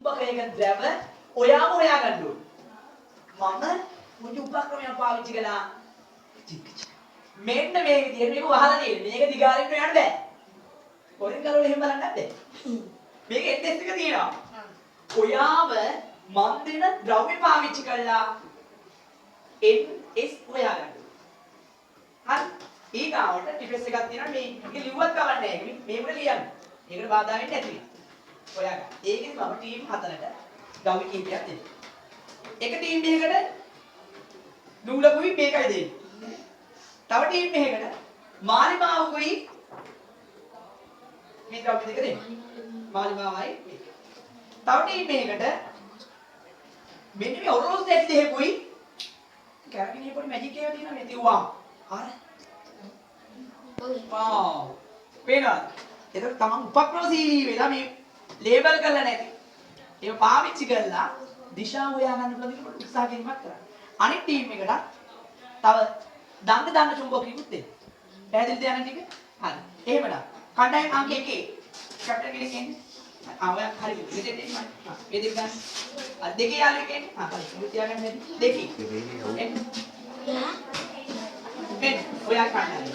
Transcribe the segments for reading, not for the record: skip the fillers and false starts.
උපකයක ද්‍රව ඔයාම හොයාගන්න ඕනේ. මම මුචි උපක්‍රමයක් පාවිච්චි කළා. මෙන්න මේ විදිහට මේක වහලා තියෙන්නේ. මේක දිගාරින්න යන්න බෑ. පොරින් කරවල එහෙම බලන්න නැද්ද? මේක එස් එක තියෙනවා. ඔයාම මන් දෙන ද්‍රව්‍ය පාවිච්චි කළා NS හොයාගන්න. හරි. ඊගාවට ටිපස් එකක් තියෙනවා මේක ලිව්වත් කවන්නේ නැහැ. මේක ලියන්න. ඒකට බාධා වෙන්නේ නැති වෙනවා. ඔයාගන්න. ඒකෙන් මම ටීම් 4ට ද්‍රව්‍ය කීපයක් දෙනවා. එක ටීම් එකකට නූලකුයි මේකයි දෙන්නේ. තව ටීම් එකකට මාලිමාවකුයි මේ ද්‍රව්‍ය දෙක දෙන්නේ. මාලිමාවයි තව ටීම් එකකට මෙන්න මේ ඔරොස් දෙක දෙකකුයි කැරගෙන පොඩි මැජික් එකක් තියෙනවා මේ තියුවා. හරි. වව්. පේනවද? ඒක තමන් උපක්‍රමශීලී වෙලා මේ ලේබල් කරලා නැති. ඒක පාවිච්චි කරලා දිශා හොයාගන්න පුළුවන් විදිහට උත්සාහ කිරීමක් කරන්න. අනිත් ටීම් එකට තව දඬ චුම්බකයකුත් දෙන්න. පැහැදිලිද යන ටික? හරි. එහෙමනම් කණ්ඩායම් අංක 1 කැප්ටන් කෙනෙක් එන්නේ. ඔය හරි මෙතෙන් එන්න මම. මේ දෙක ගන්න. අර දෙකේ යාළුවෙක් එන්නේ. හරි. මුත් තියාගන්න හැටි. දෙකේ. එන්න. ඔයා කණ්ඩායම්.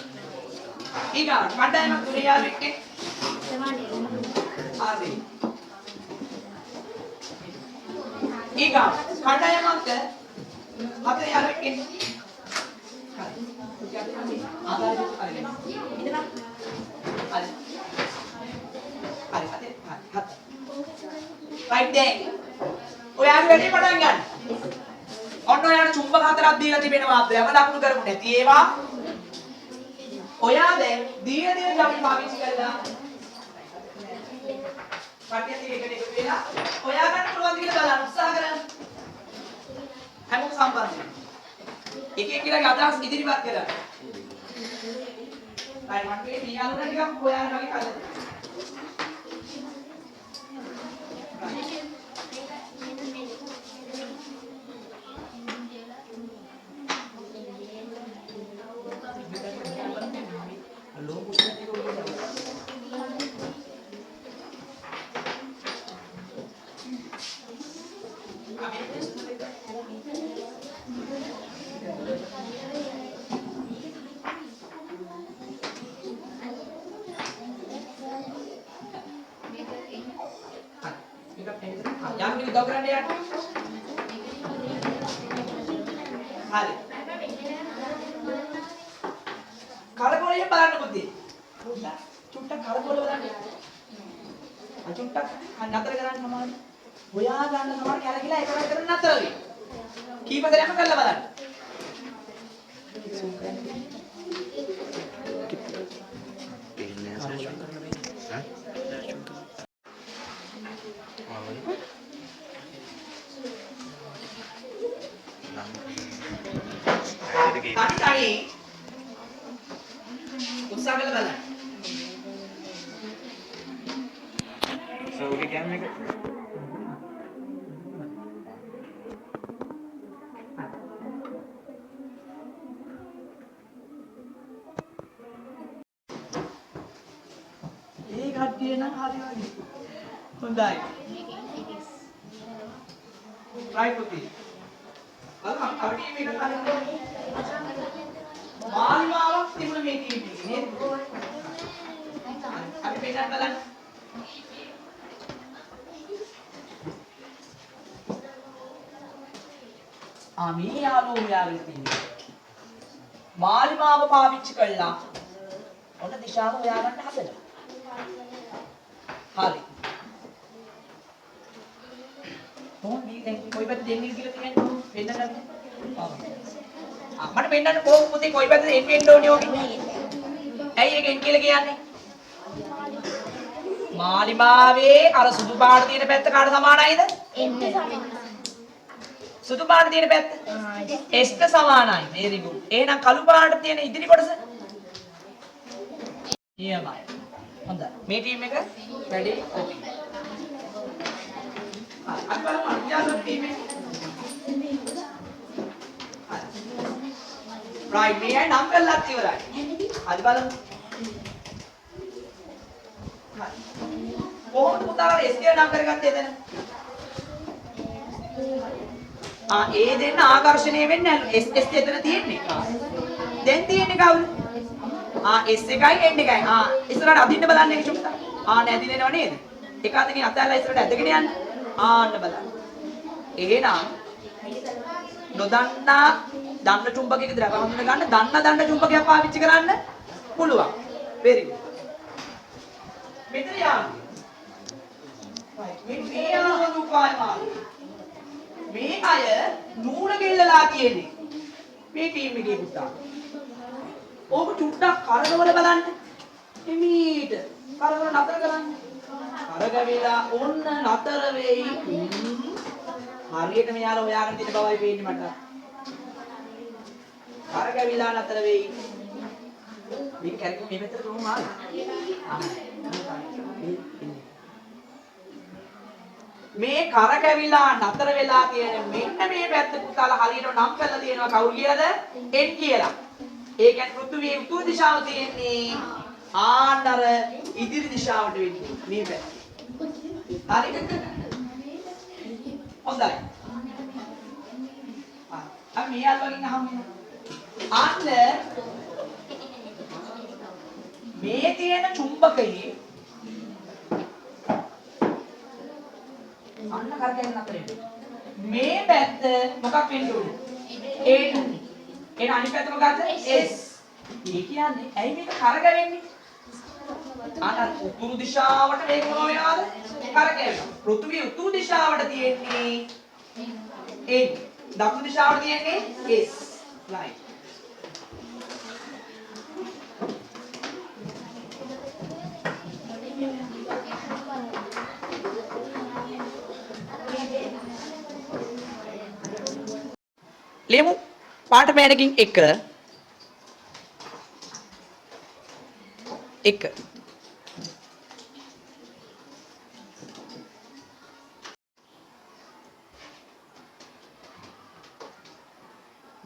ඊගා කණ්ඩායමක් තුනේ යාළුවෙක් එන්නේ. හරි. ඊගා කණ්ඩායමක් හතර යාළුවෙක් එන්නේ. හරි. ආදායම හරි. ඉඳලා. හරි. හරි. හරි. right then. ඔයාගේ වැඩේ පටන් ගන්න. ඔන්න ඔයාලට චුම්බක හතරක් දීලා තිබෙනවා. ද්‍රව ලකුණු කරමු නැති ඒවා. ඔයා දැන් දීන ද්‍රව්‍ය පාවිච්චි කරලා කටියට එකට එකතු වෙලා ඔයා ගන්න පුළුවන් කියලා බලන්න උත්සාහ කරන්න. හැමෝම සම්බන්ධයි. එක එක්කෙනාගේ අදහස් ඉදිරිපත් කරන්න. right මම මේ යාළුවන ටිකක් හොයාගෙන වගේ කරලා. yang ini dobrak dia. Hari. Kalau boleh yang balan budi. Cuntak kalau boleh balan. Cuntak natar karan kemana? Boya karan kemana? Kira kira ekor ekor natar lagi. Kipas dari apa kalau balan? Tadi usaha kalau balan. So we can make it. Ini kaki nang hari lagi. Hundai. Right putih. Kalau hari ini kita ada මාලිමාවක් තිබුණ මේ team එකේ නේද? අපි පෙන්නන්න බලන්න. මේ යාළුවෝ මෙයාගේ තියෙන්නේ. මාලිමාව පාවිච්චි කළා. ඔන්න දිශාව හොයාගන්න හදලා. හරි. කොහොමද මේ දැන් කොයි පැත්තද දෙන්නේ කියලා කියන්නේ පෙන්නන්න. මට පෙන්නන්න කොහොමද පුතේ කොයි පැත්තද එන්න ඕනේ ඕකේ? ඇයි ඒක එන්න කියලා කියන්නේ? මාලිමාවේ අර සුදු පාට තියෙන පැත්ත කාට සමානයිද? එන්න සමානයි. සුදු පාට තියෙන පැත්ත? එස්ට සමානයි. very good. එහෙනම් කළු පාට තියෙන ඉදිරි කොටස? ඊයමයි. හොඳයි. මේ ටීම් එක වැඩි ඕකේ. අපි බලමු අනිත් ටීම් එක. right මේ අය නම් කරලාත් ඉවරයි. හරි බලමු. හරි. කොහොමද පුතාලා SK නම් කරගත්තේ එතන? ඒ දෙන්න ආකර්ෂණය වෙන්නේ S එතන තියෙන්නේ. දැන් තියෙන්නේ කවුද? S එකයි N එකයි. ඉස්සරහට අදින්න බලන්න එක චුට්ටක්. නැදිනව නේද? එක අතකින් අතහැරලා ඉස්සරහට ඇදගෙන යන්න. බලන්න. එහෙනම් නොදන්නා දන්න චුම්බකයක ද්‍රව හඳුන ගන්න දන්න චුම්බකයක් පාවිච්චි කරන්න පුළුවන්. very good. මෙතන යන්න. මේ ආවදුපායමාන. මේ අය නූල ගෙල්ලලා තියෙන්නේ. මේ ටීම් එකේ පුතා. ඕක චුට්ටක් කරකවල බලන්න. එමීට කරකවල නතර කරන්න. කරකවිලා ඔන්න නතර වෙයි. හරියට මෙයාලා හොයාගෙන තියෙන බවයි පේන්නේ මට. කරකවිලා නතර වෙයි. මේක කැරකෙ මේ පැත්තට කොහොම ආවේ? මේ කරකැවිලා නතර වෙලා තියෙන මෙන්න මේ පැත්ත පුතාලා හරියට නම් කරලා තියෙනවා කවුරු කියලාද? N කියලා. ඒ කියන්නේ පෘථිවියේ උතුරු දිශාව තියෙන්නේ ආන්නර ඉදිරි දිශාවට වෙන්නේ මේ පැත්ත. හරිද? හොඳයි. අපි මෙයාල වලින් අහමු. ආන්න මේ තියෙන චුම්බකයේ අන්න කරකැවෙන්න අපේ. මේ පැත්ත මොකක් වෙන්න ඕනේ? N. අනිත් පැත්ත මොකද්ද? S. මේ කියන්නේ ඇයි මේක කරකැවෙන්නේ? අන්න උතුරු දිශාවට මේක මොනවා වෙනවද? කරකැවෙනවා. පෘථිවිය උතුරු දිශාවට තියෙන්නේ N. දකුණු දිශාවට තියෙන්නේ S. right. ලියමු පාට පෑනකින් එක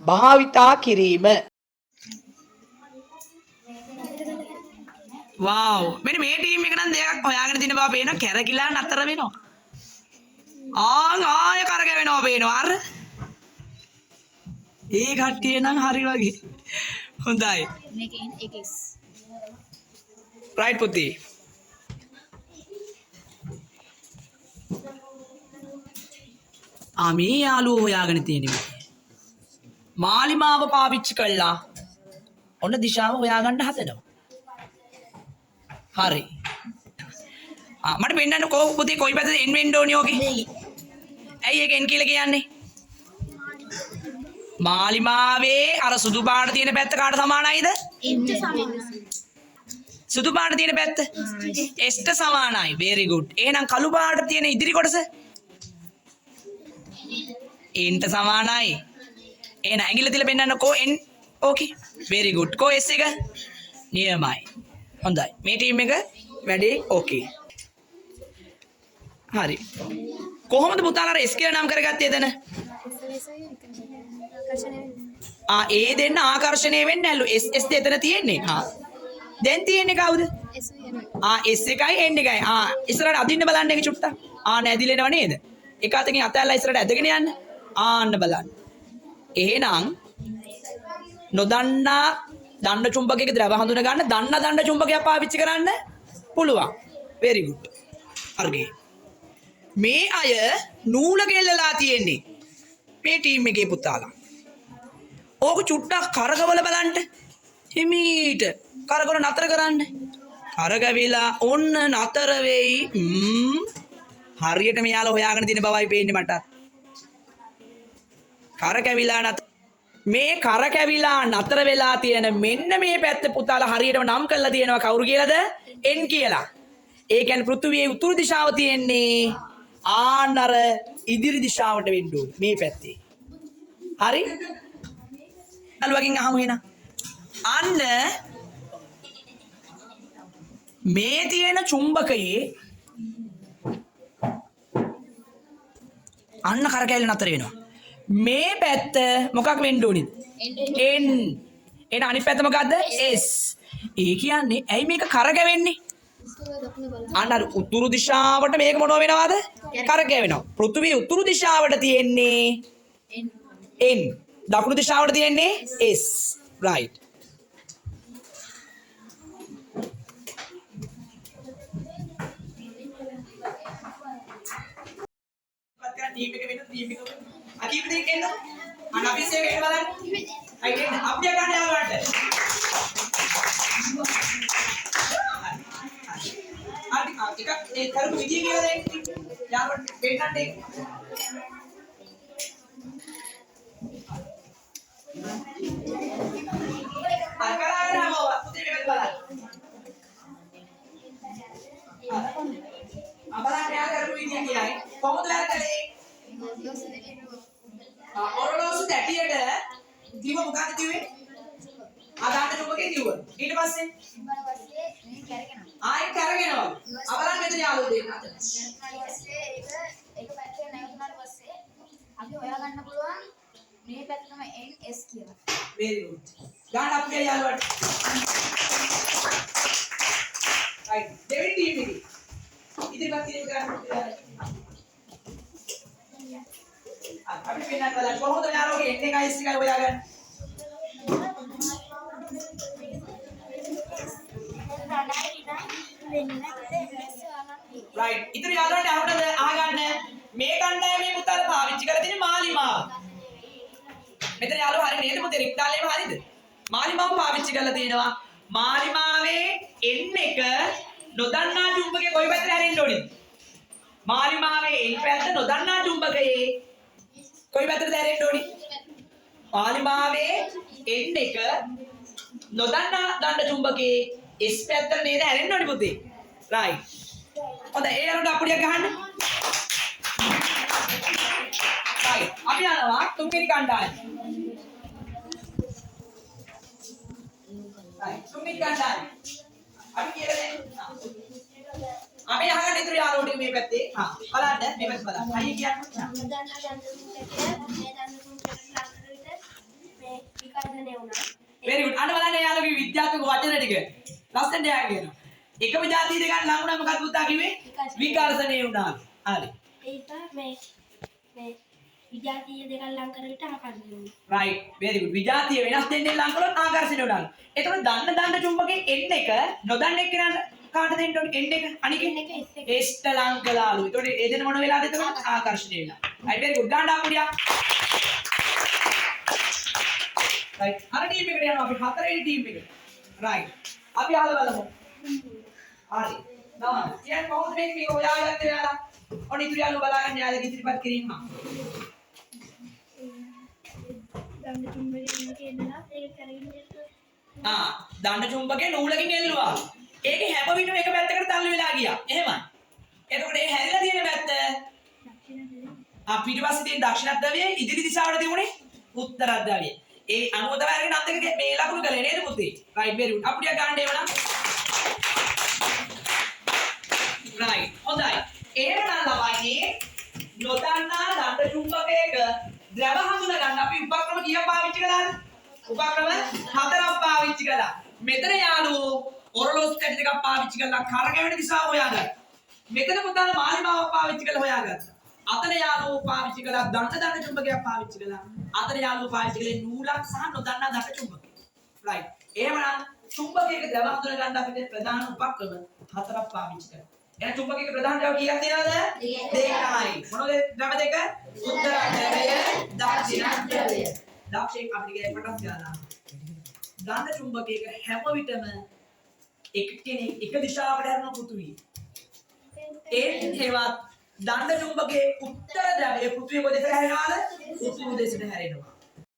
භාවිතා කිරීම. wow මෙන්න මේ ටීම් එක නම් දෙකක් හොයාගෙන දින බව පේනවා. කැරකිලා නතර වෙනවා. ආය කරකැවෙනවා පේනවා. අර ඒ කට්ටිය නම් හරි වගේ. හොඳයි. මේකෙන් එකස්. right පුතේ. මේ යාළුවෝ හොයාගෙන තියෙන්නේ. මාලිමාව පාවිච්චි කළා. ඔන්න දිශාව හොයාගන්න හදනවා. හරි. මට පෙන්නන්න පුතේ කොයි පැත්තද එන් වෙන්න ඕනේ ඕකේ? ඇයි ඒක එන් කියලා කියන්නේ? මාලිමාවේ අර සුදු පාට තියෙන පැත්ත කාට සමානයිද? සුදු පාට තියෙන පැත්ත S ට සමානයි. very good. එහෙනම් කළු පාට තියෙන ඉදිරි කොටස N ට සමානයි. එහෙනම් ඇඟිල්ල තියලා පෙන්නන්නකෝ N. okay very good. කෝ S එක නියමයි. හොඳයි. මේ ටීම් එක වැඩේ okay. හරි. කොහොමද පුතාලා S කියලා නම් කරගත්තේ එතන? ඒ දෙන්න ආකර්ෂණය වෙන්නේ නැලු. S එතන තියෙන්නේ. දැන් තියෙන්නේ කවුද? S එකයි N එකයි. ඉස්සරහට අදින්න බලන්න එක චුට්ටක්. නැදිලෙනව නේද? එක අතකින් අතහැරලා ඉස්සරහට ඇදගෙන යන්න. බලන්න. එහෙනම් නොදන්නා දන්න චුම්බකයක ද්‍රව හඳුන ගන්න දන්න චුම්බකයක් පාවිච්චි කරන්න පුළුවන්. very good. හරි. මේ අය නූල ගෙල්ලලා තියෙන්නේ. මේ ටීම් එකේ පුතාලා. ඕක චුට්ටක් කරකවල බලන්න. හිමීට කරකවල නතර කරන්න. කරකවිලා ඔන්න නතර වෙයි. හරියට මෙයාලා හොයාගෙන තියෙන බවයි පේන්නේ මට. කරකවිලා නතර. මේ කරකැවිලා නතර වෙලා තියෙන මෙන්න මේ පැත්ත පුතාලා හරියටම නම් කරලා තියෙනවා කවුරු කියලාද? N කියලා. ඒ කියන්නේ පෘථිවියේ උතුරු දිශාව තියෙන්නේ ආන්නර ඉදිරි දිශාවට වෙන්න ඕනේ මේ පැත්තේ. හරි? අලුවකින් අහමු එහෙනම්. අන්න මේ තියෙන චුම්බකයේ අන්න කරකැවිලා නතර වෙනවා. මේ පැත්ත මොකක් වෙන්න ඕනේද? N. එන අනිත් පැත්ත මොකද්ද? S. ඒ කියන්නේ ඇයි මේක කරකැවෙන්නේ? අන්න උතුරු දිශාවට මේක මොනව වෙනවද? කරකැවෙනවා. පෘථිවිය උතුරු දිශාවට තියෙන්නේ N. දකුණු දිශාවට තියෙන්නේ S. Right. ටීම් එක වෙන ටීම් එක. අකීප දෙයක් එන්න. අන්න අපි ඉස්සේ වෙන්න බලන්න. හරි නේද? අපිට ගන්න යාළුවන්ට. එක ඒ කරපු විදිය කියලා දෙන්න. යාළුවන්ට වෙන්නත් ඒක. අකරාගෙන ආවෝ පුතේ මේක බලන්න. අපරාට යා කරපු විදිය කියයි. කොහොමද වැඩ කළේ? ඔරලෝසු තැටියට කිව්ව මොකක්ද කිව්වේ? ආදාන්න චුම්බකේ කිව්වා. ඊට පස්සේ ආයෙත් කරගෙනවා. අපරාට මෙතන යාළුවෝ දෙන්න අත. ඒක පැත්තේ නැවතුනාට පස්සේ අපි හොයාගන්න පුළුවන් මේ පැත්තම NS කියලා. very good. ගන්න අපේ යාළුවට. right. දෙවෙනි ටීම් එකේ. ඉතිරිපත් කිරීම කරන්න. අපි පෙන්නන්න බලන්න කොහොමද යාළුවෝගේ එන්නේ ගයිස් එකයි හොයාගන්න. right. ඉතින් යාළුවන්ට අහන්නද අහගන්න මේ කණ්ඩායමේ පුතාල පාවිච්චි කරලා තියෙන මාලිමාව. මෙතන යාළුවෝ හරි නේද පුතේ රික්තාලේම හරිද? මාලිමාව පාවිච්චි කරලා තියෙනවා. මාලිමාවේ n එක නොදන්නා චුම්බකයේ කොයි පැත්තට හැරෙන්න ඕනේද? මාලිමාවේ n පැත්ත නොදන්නා චුම්බකයේ කොයි පැත්තටද හැරෙන්න ඕනේ? මාලිමාවේ n එක නොදන්නා දණ්ඩ චුම්බකයේ s පැත්තට නේද හැරෙන්න ඕනේ පුතේ. right. හොඳයි ඒ යනකොට අපුඩියක් ගහන්න. right. අපි යනවා තුන්වෙනි කණ්ඩායම. right. තුන්වෙනි කණ්ඩායම. අපි කියලා දෙන්න. අපි අහගන්න ඉතුරු යාළුවෝ ටික මේ පැත්තේ. බලන්න මේ පැත්ත බලන්න. අයියේ කියන්නේ. very good. අන්න බලන්න යාළුවෝ විද්‍යාත්මක වචන ටික. ලස්සනට යාගෙන කියනවා. එක විජාතිය දෙකක් ලඟ වුණා මොකක්ද පුතා කිව්වේ? විකර්ෂණය වුණා. හරි. ඒක මේ විජාතිය දෙකක් ලං කරලා ආකර්ෂණය වුණා. right. very good. විජාතිය වෙනස් දෙන්නේ ලං කළොත් ආකර්ෂණය වුණා. එතකොට දන්න චුම්බකයේ n එක නොදන්න එක්කෙනා කාට දෙන්න ඕනේ? n එක අනික s ට ලං කළාලු. එතකොට ඒ දෙන මොන වෙලාවද එතකොට ආකර්ෂණය වෙනවා. right. very good. ගන්න අපුඩියක්. right. අර ටීම් එකට යනවා අපි හතරවෙනි ටීම් එකට. right. අපි අහලා බලමු. හරි. නම කියන්නේ කොහොමද මේක හොයාගත්තේ යාලා? ඔන්න ඉතුරු යාළුවෝ බලාගන්න යාළුවෝ ඉදිරිපත් කිරීම. දණ්ඩ චුම්බකයේ ඉඳලා ඒක කරගෙන දණ්ඩ චුම්බකේ නූලකින් එල්ලුවා. ඒකේ හැම විටම එක පැත්තකට තල්ලු වෙලා ගියා. එහෙමයි. එතකොට ඒ හැරිලා තියෙන පැත්ත පිටිපස්සේ තියෙන දක්ෂිණ ධ්‍රවයේ ඉදිරි දිශාවට තිබුණේ උත්තර ධ්‍රවයේ. ඒ අනුව තමයි අරගෙන අත් එක මේ ලකුණු කළේ නේද පුතේ? right very good. අපිට ගන්න ඒවනම් right. හොඳයි. එහෙනම් ළමයි නොදන්නා දණ්ඩ චුම්බකයක ද්‍රව හඳුනා ගන්න අපි උපක්‍රම කීයක් පාවිච්චි කළාද? උපක්‍රම 4ක් පාවිච්චි කළා. මෙතන යාළුවෝ ඔරලෝසු කැටි දෙකක් පාවිච්චි කළා කරකැවෙන දිශාව හොයාගන්න. මෙතන පුතාල මාලිමාවක් පාවිච්චි කළා හොයාගත්තා. අතන යාළුවෝ පාවිච්චි කළා දණ්ඩ චුම්බකයක් පාවිච්චි කළා. අතන යාළුවෝ පාවිච්චි කළේ නූලක් සහ නොදන්නා දණ්ඩ චුම්බකය. right. එහෙමනම් චුම්බකයක ද්‍රව හඳුනා ගන්න අපිට ප්‍රධාන උපක්‍රම 4ක් පාවිච්චි කරනවා. එහෙනම් චුම්බකයක ප්‍රධාන ද්‍රව කීයක් තියෙනවද? දෙකයි. මොනවද ද්‍රව දෙක? උත්තර ද්‍රවය, දක්ෂිණ ද්‍රවය. දක්ෂිණ අපිට ගියේ කොටස් ගන්නවා. දණ්ඩ චුම්බකයක හැම විටම එක කෙනෙක් එක දිශාවකට හැරෙන පෘථුවිය. ඒවත් දණ්ඩ චුම්බකයේ උත්තර ද්‍රවය පෘථුවිය කොහෙද හැරෙනවද? උතුරු දෙසට හැරෙනවා.